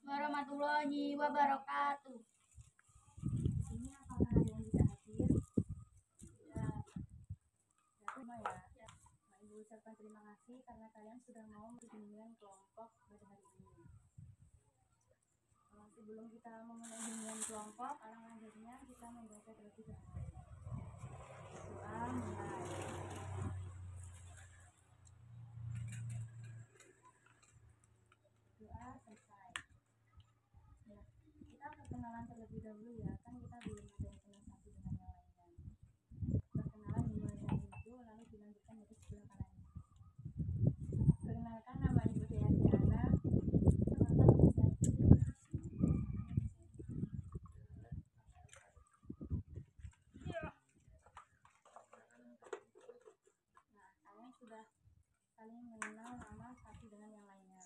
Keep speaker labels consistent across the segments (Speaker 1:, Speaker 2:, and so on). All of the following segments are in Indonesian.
Speaker 1: warahmatullahi wabarakatuh.
Speaker 2: Di sini apakah ada yang bisa hadir? Ya, semua ya. Nah, Ibu ucapkan terima kasih karena kalian sudah mau bimbingan kelompok pada hari ini. Sebelum kita memulai bimbingan kelompok, alangkah baiknya kita membaca terlebih dahulu. Doa mulai. Doa selesai. Nah, kita perkenalan terlebih dahulu ya, kan kita belum ada yang kenal satu dengan yang lainnya. Perkenalan dimulai dari Ibu, lalu dilanjutkan dari sebelah kanan. Perkenalkan, nama Ibu Dea Diana. Nah, kalian sudah saling mengenal nama satu dengan yang lainnya.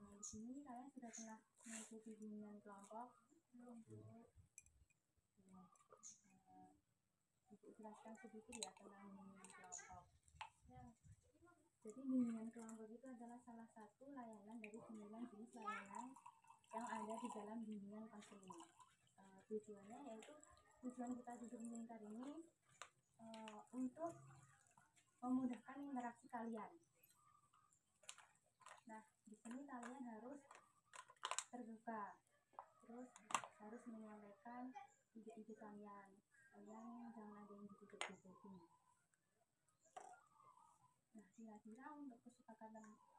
Speaker 2: Di sini kalian sudah pernah mengikuti bimbingan kelompok belum, Bu? Ibu jelaskan sedikit ya tentang bimbingan kelompok. Jadi bimbingan kelompok itu adalah salah satu layanan dari 9 jenis layanan yang ada di dalam bimbingan konseling. Tujuannya yaitu tujuan kita duduk melingkar ini untuk memudahkan interaksi kalian. Nah, di sini kalian harus terbuka, terus harus menyampaikan ide-ide kalian. Kalian jangan ada yang ditutup-tutupi. Nah, kira-kira untuk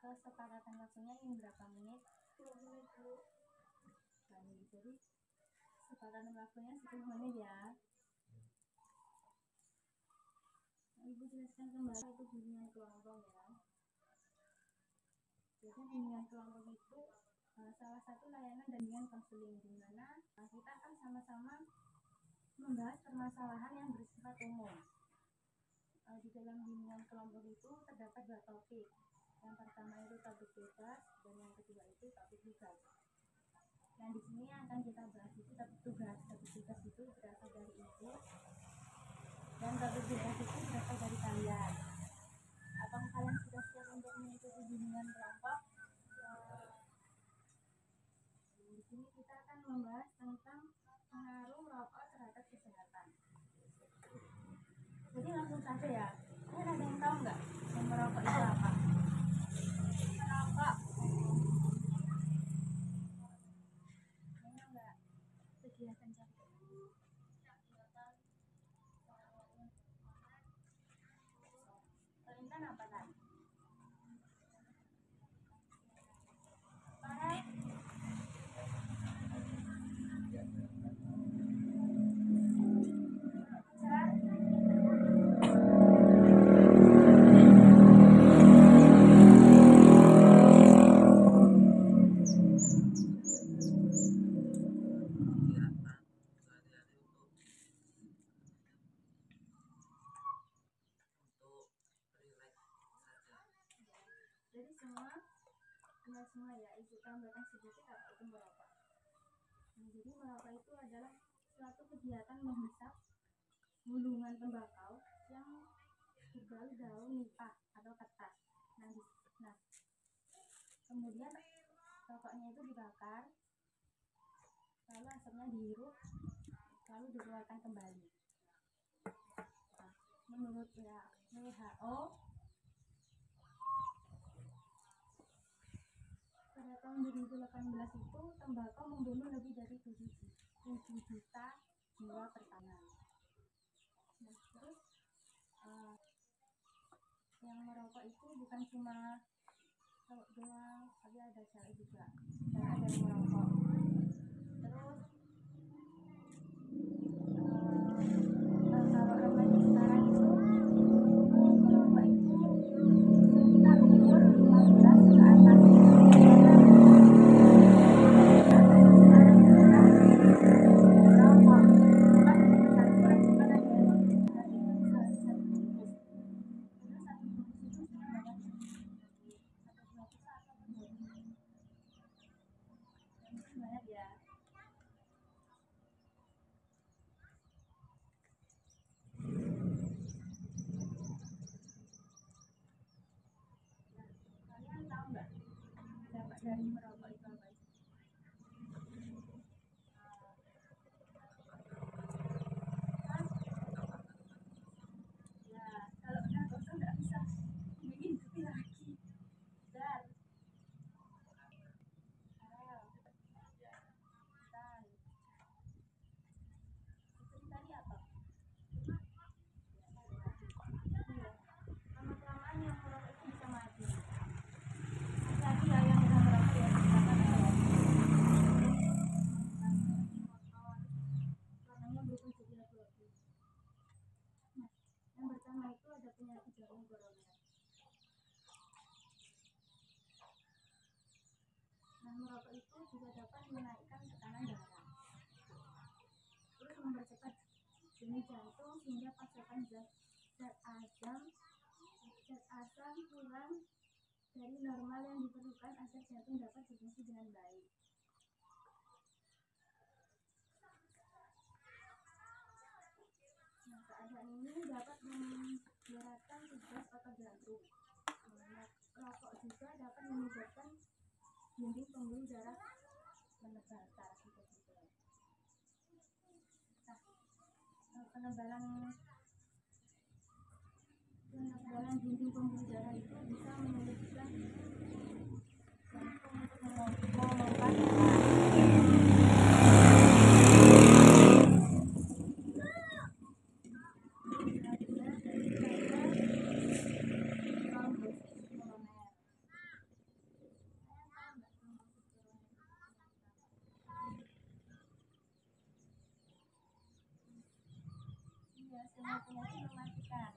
Speaker 2: kesepakatan waktunya ini berapa menit? 10 menit, Bu. Baik, jadi kesepakatan waktunya 10 menit ya. Nah, Ibu jelaskan kembali itu bimbingan kelompok ya. Jadi bimbingan kelompok itu salah satu layanan bimbingan konseling di mana kita akan sama-sama membahas permasalahan yang bersifat umum. Di dalam bimbingan kelompok itu terdapat 2 topik. Yang pertama itu topik bebas dan yang kedua itu topik tugas. Nah, di sini yang akan kita bahas itu topik tugas. Topik tugas itu berasal dari Ibu dan topik bebas itu berasal dari kalian. Apakah kalian sudah siap untuk mengikuti bimbingan kelompok? Di sini kita akan membahas tentang pengaruh rokok terhadap kesehatan. Jadi langsung saja ya. Kalian ada yang tahu nggak yang merokok itu apa? Merokok. Kayaknya nggak kegiatan capek. Perintah apa tadi? Jadi semua ya, Ibu tambahkan sedikit apa itu merokok. Nah, jadi merokok itu adalah suatu kegiatan menghisap gulungan tembakau yang berbalut daun nipah atau kertas. Nah, kemudian rokoknya itu dibakar, lalu asapnya dihirup, lalu dikeluarkan kembali. Nah, menurut WHO pada tahun 2018 itu tembakau membunuh lebih dari 7 juta jiwa per tahun. Nah, terus yang merokok itu bukan cuma cowok doang, tapi ada cewek juga. Dan ada yang merokok. Terus kalau remaja sekarang itu merokok itu sekitar umur 15 ke atas. jarum koroner. Nah, merokok itu juga dapat menaikkan tekanan darah, terus mempercepat denyut jantung sehingga pasokan zat asam kurang dari normal yang diperlukan agar jantung dapat berfungsi dengan baik. Nah, keadaan ini dapat memberatkan tugas otot jantung. Rokok juga dapat menyebabkan dinding pembuluh darah menebar tiba-tiba. Nah, penebalan dinding pembuluh darah itu bisa menyulitkan jantung untuk memompa semua penyakit mematikan.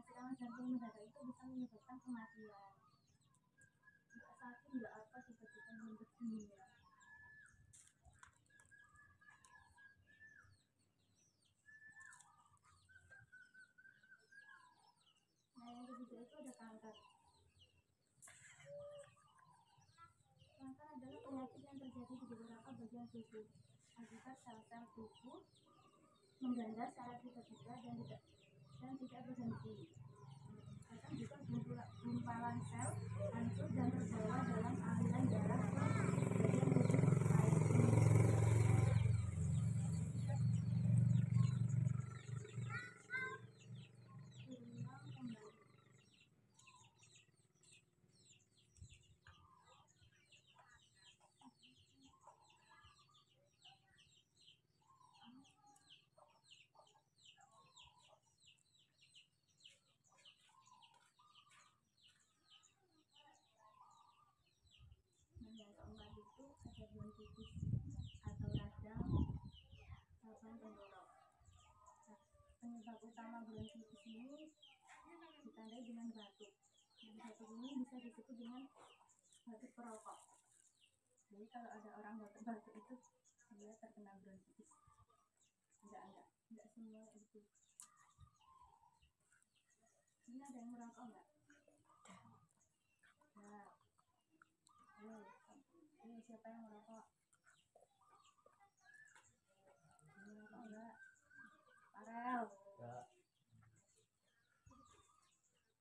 Speaker 2: Serangan jantung mendadak itu bisa menyebabkan kematian. Tidak sakit, tidak apa, tiba-tiba meninggal dunia. Nah, yang ketiga itu ada kanker. Kanker adalah penyakit yang terjadi di beberapa bagian tubuh akibat sel-sel tubuh mengganda secara tiba-tiba dan tidak berhenti. Kadang juga gumpalan sel hancur dan terbawa dalam aliran darah ke bagian tubuh lain. Berulang kembali. Yang keempat itu ada bronkitis atau radang saluran tenggorok. Penyebab utama bronkitis ini ditandai dengan batuk. Dan batuk ini bisa disebut dengan batuk perokok. Jadi kalau ada orang batuk itu dia terkena bronkitis. Enggak semua itu. Ini ada yang merokok enggak? Nah, ini siapa yang merokok? Merokok enggak? Farel.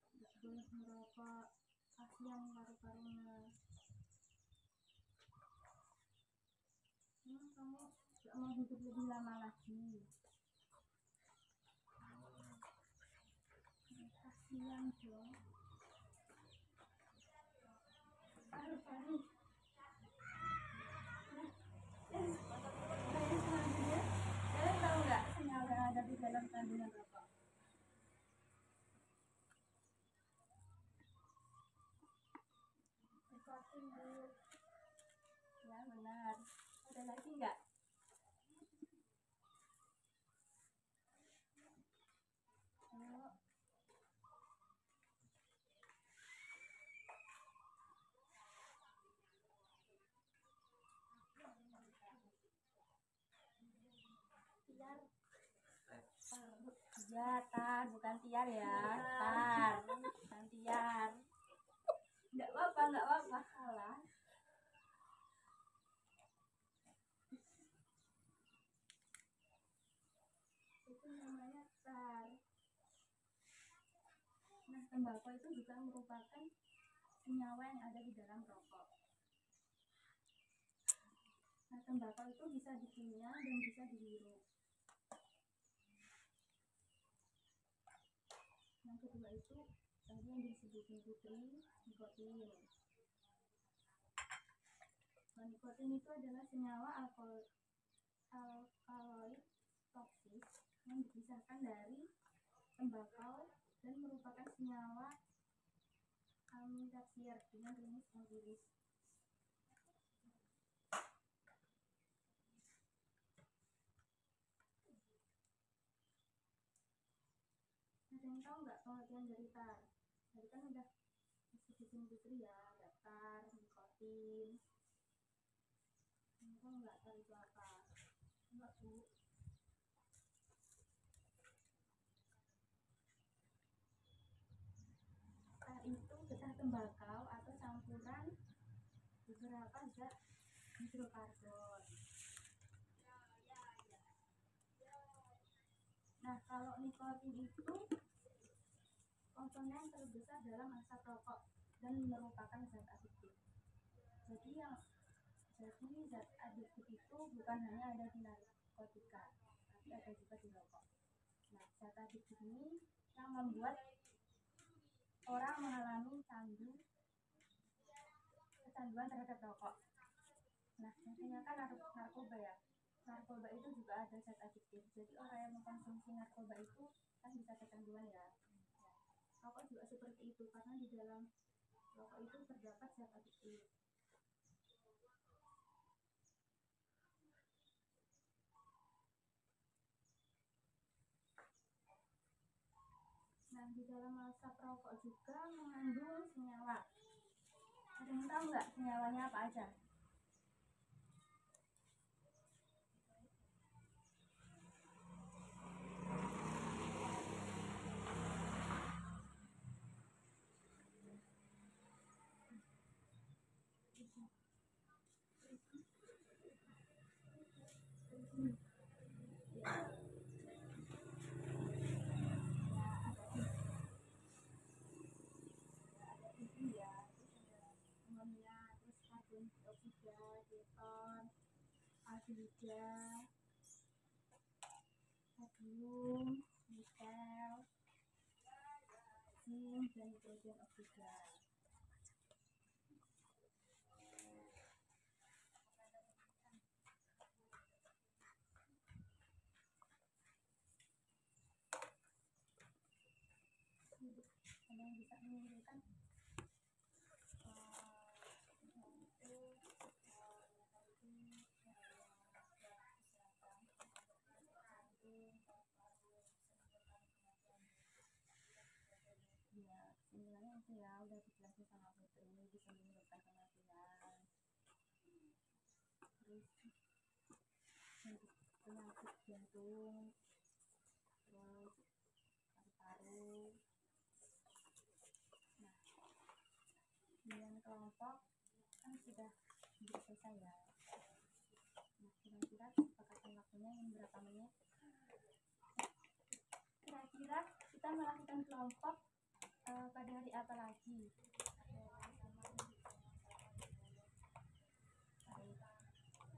Speaker 2: Enggak boleh merokok. Kasihan paru-parunya. Kamu enggak mau hidup lebih lama lagi. Kasihan dong. Paru-paru. Kalian tahu nggak senyawa yang ada di dalam kandungan rokok? Nikotin, Bu. Ya benar. Ada lagi nggak? Ayo. Ya, tar, bukan tiar ya. Tar, bukan tiar. Enggak apa-apa, salah. Itu namanya tar. Nah, tembakau itu juga merupakan senyawa yang ada di dalam rokok. Nah, tembakau itu bisa dikunyah dan bisa dihirup. Yang kedua itu tadi yang disebutin Putri, nikotin. Nah, nikotin itu adalah senyawa alkaloid toksis yang dipisahkan dari tembakau dan merupakan senyawa amintaksir dengan rumus empiris. Ada yang tahu nggak pengertian dari tar? Tadi kan udah disebutin Putri ya, ada tar, nikotin. Tahu nggak tar itu apa? Enggak, Bu. Tar itu getah tembakau atau campuran beberapa zat hidrokarbon. Nah, kalau nikotin itu komponen terbesar dalam asap rokok dan merupakan zat adiktif. Jadi zat adiktif itu bukan hanya ada di narkotika, tapi ada juga di rokok. Nah, zat adiktif ini yang membuat orang mengalami kecanduan terhadap rokok. Nah, biasanya kan narkoba ya. Narkoba itu juga ada zat adiktif. Jadi orang yang mengkonsumsi narkoba itu kan bisa kecanduan ya. Rokok juga seperti itu karena di dalam rokok itu terdapat zat adiktif. Nah, di dalam asap rokok juga mengandung senyawa. Ada yang tahu nggak senyawanya apa aja? Aldehyda, kalium, nikel, zinc, dan hidrogen oksida. Ada yang bisa menyimpulkan? Ya, kesimpulannya itu ya udah dijelasin sama Putri, bisa menyebabkan kematian, terus penyakit jantung, terus paru-paru. Nah, 9 kelompok kan sudah selesai ya. Nah, kira-kira kesepakatan waktunya yang berapa menit? Kira-kira kita melakukan kelompok pada hari apa lagi?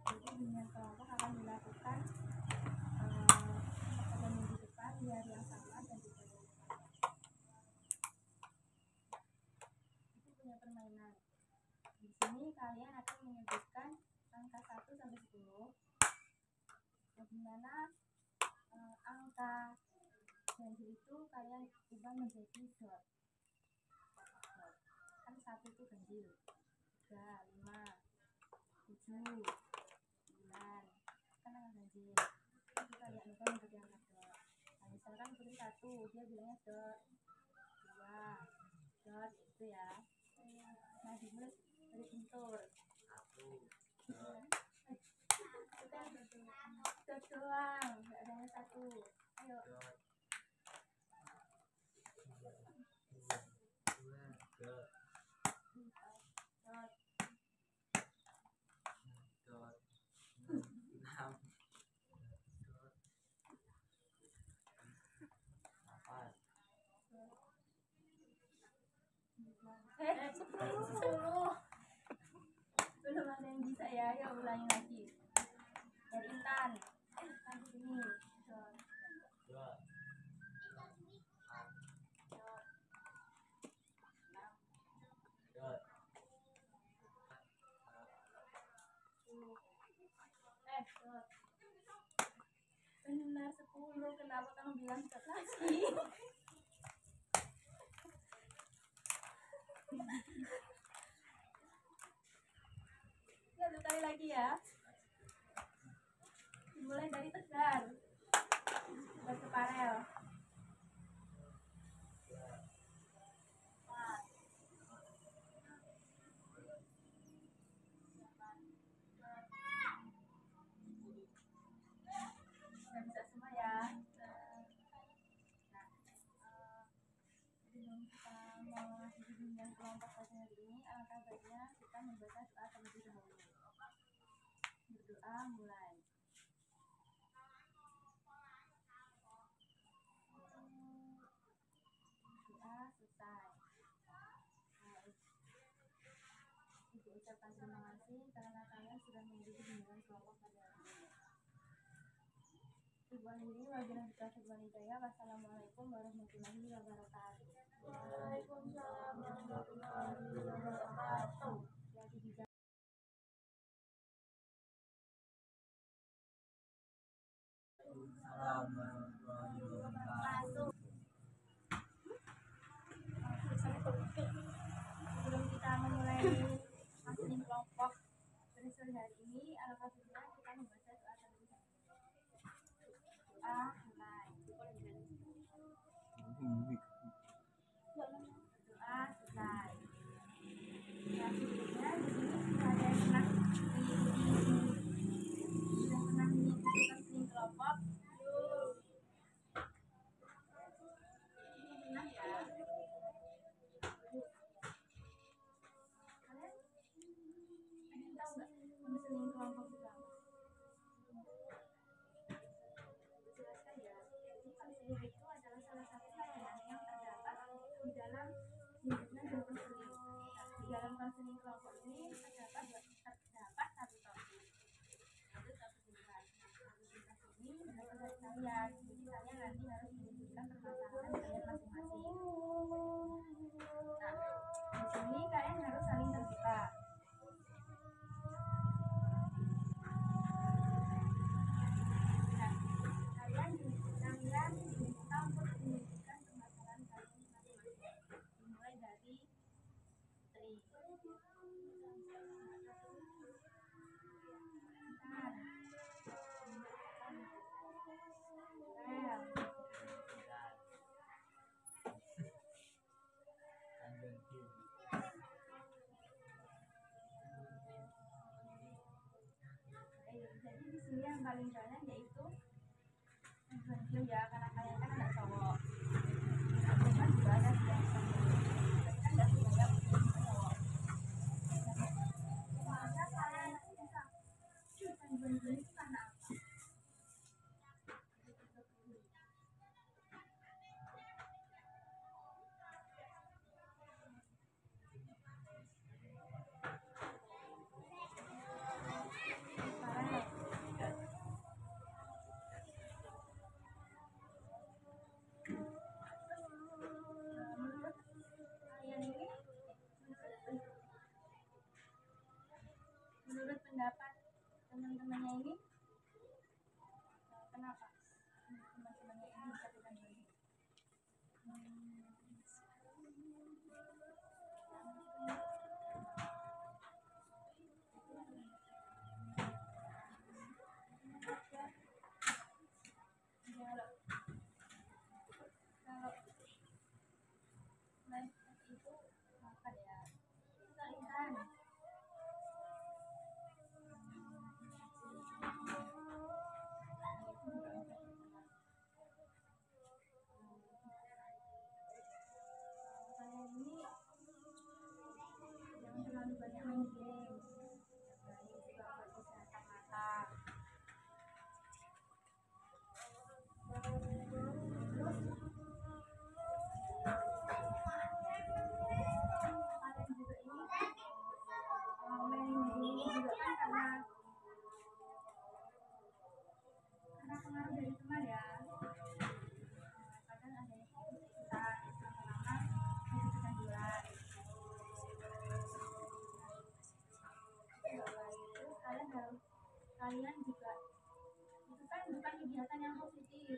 Speaker 2: Jadi 9 kelompok akan dilakukan pada minggu depan di hari yang sama dan di hari yang sama. Itu punya permainan. Di sini kalian akan menyebutkan angka 1 sampai 10. Di mana angka ganjil itu kalian ubah menjadi dot. Kan 1 itu ganjil. 3, 5, 7, 9. Kan angka ganjil. Jadi kalian ubah menjadi angka dot. Nah, misalkan Putri 1, dia bilangnya dot. 2, dot, gitu ya. Nah, dimulai dari bentur. Dot doang, nggak ada yang 1. Ayo. Belum ada yang bisa ya, ayo ulangi lagi. Dari Intan. Intan di sini. Dot. Dot. 6. Dot. 10. Dot. Benar 10. Kenapa kamu bilang 4 lagi? Ya, 2 kali lagi ya. Dimulai dari Tegar. Tegar ke Parel. Sudah bisa semua ya. Sebelum kita mengakhiri bimbingan kelompok pada hari ini, alangkah baiknya kita membaca doa terlebih dahulu. Berdoa mulai. Doa selesai. Ibu ucapkan terima kasih karena kalian sudah mengikuti bimbingan kelompok pada hari ini. Ibu akhiri wabillahi taufiq wal hidayah. Wassalamualaikum warahmatullahi wabarakatuh. Waalaikumsalam warahmatullahi wabarakatuh. Jadi di sebelum kita memulai masing kelompok pada sore hari ini, alangkah baiknya kita membaca doa terlebih dahulu. Doa mulai. Doa selesai. Ya, sebelumnya di sini sudah ada yang pernah mengikuti konseling kelompok. Pernah ya? Kalian tahu nggak konseling kelompok itu apa? Jelaskan ya. Jadi konseling itu adalah salah satu layanan yang terdapat di dalam himpunan dan konseling. Di dalam konseling kelompok ini terdapat satu topik. Itu topik bebas. Topik bebas ini berasal dari kalian. Jadi kalian nanti harus menunjukkan permasalahan kalian masing-masing. Nah, di sini kalian harus saling terbuka. Kalian diminta untuk menunjukkan permasalahan kalian masing-masing. Dimulai dari Tri. Jadi di sini yang paling banyak yaitu ya, karena kalian kan anak cowok. Kan juga ada yang kan nggak sebanyak cowok. Maka kalian bisa bantuin itu karena apa? kegiatan yang positif.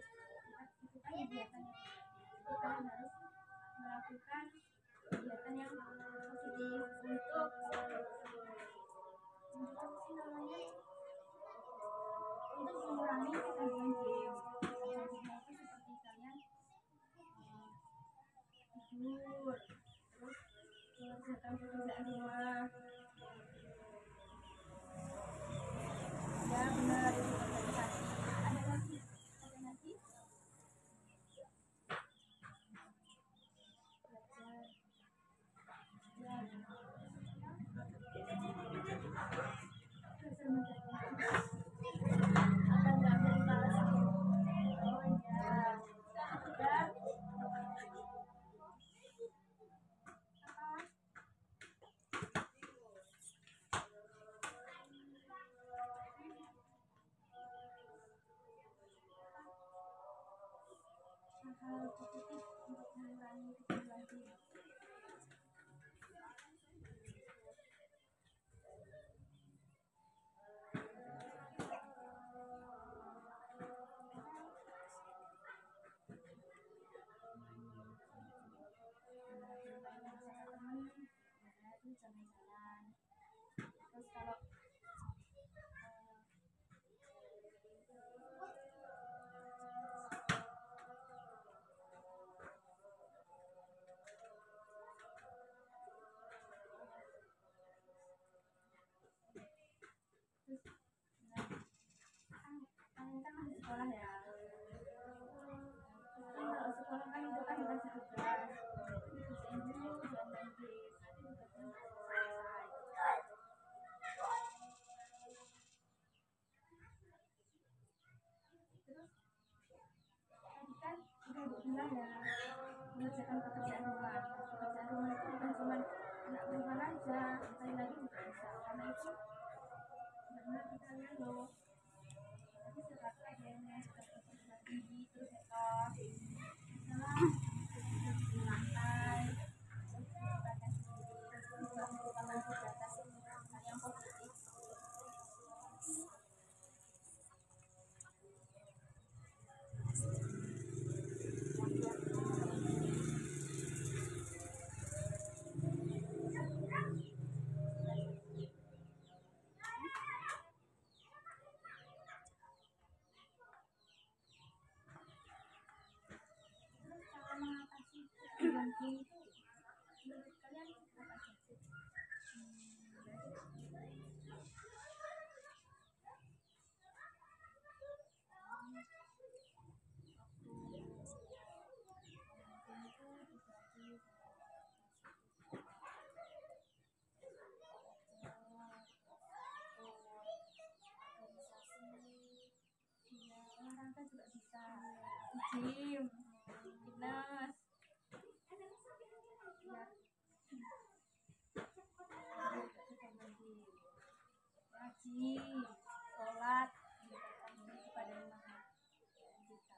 Speaker 2: Itu kan kegiatan yang positif. Kalian harus melakukan kegiatan yang positif untuk apa sih namanya, untuk mengurangi kecanduan game. Contohnya itu seperti kalian tidur, terus mengerjakan pekerjaan rumah. Ya benar, itu organisasi. Ada lagi, ada lagi. Hal positif untuk mengurangi kecanduan game. Jalan-jalan. Terus kalau kalian kan masih sekolah ya. Kalau sekolah kan itu kan dikasih tugas, dikerjain dulu, jangan main game. Nanti tugasnya selesai. Terus tadi kan udah ibu bilang ya, mengerjakan pekerjaan rumah. Pekerjaan rumah itu bukan cuma anak perempuan aja, sekali lagi juga bisa. Karena itu benar kita lihat loh. Tapi sekarang ada yang sudah bekerja tinggi, terus sekolah, misalnya di lantai, terus digunakan sendiri, terus juga merupakan kegiatan yang positif. Terus cara mengatasi kecanduan game itu menurut kalian apa sih? Olahraga juga bisa, gym, fitness, ngaji, sholat, mendekatkan diri kepada yang Maha Pencipta.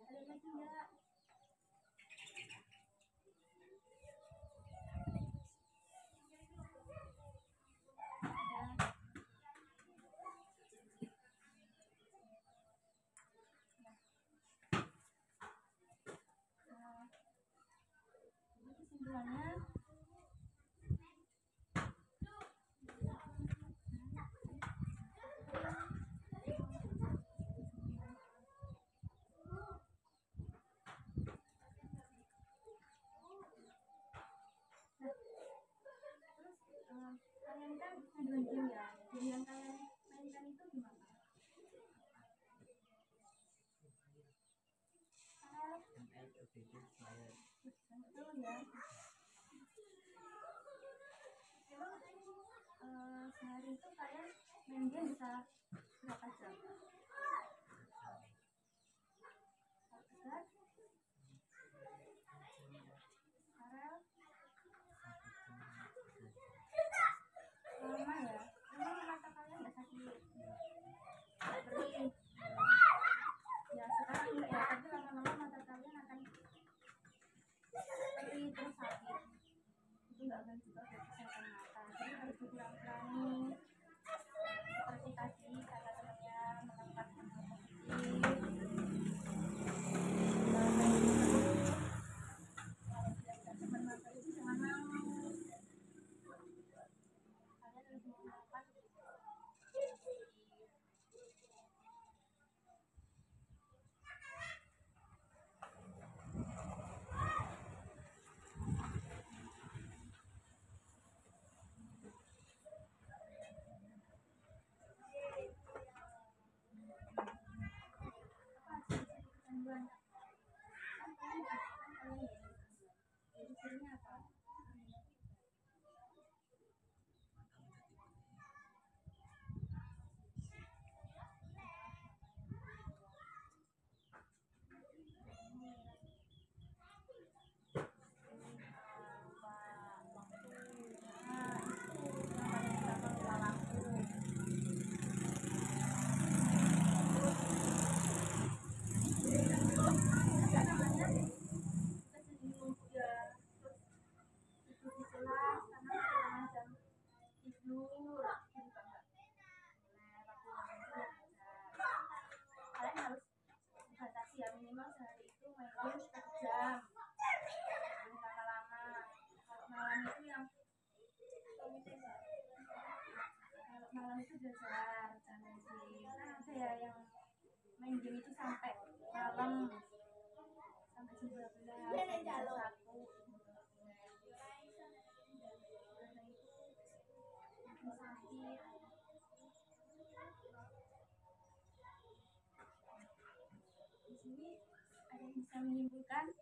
Speaker 2: Ada lagi enggak? Jadi kesimpulannya kalian kan kecanduan game ya, game yang kalian mainkan itu gimana? Betul ya. Emang sehari itu kalian main game bisa berapa jam? Farel, lama ya. Emang mata kalian nggak sakit? Perih. Ya sekarang enggak ya, tapi lama-lama mata kalian akan perih terus sakit. Itu nggak baik juga buat kesehatan mata. Jadi harus dikurangi. malam itu belajar sampai sih kan ada ya yang main game itu sampai malam sampai jam 12 jam 1 karena itu bikin sakit. Di sini ada yang bisa menyimpulkan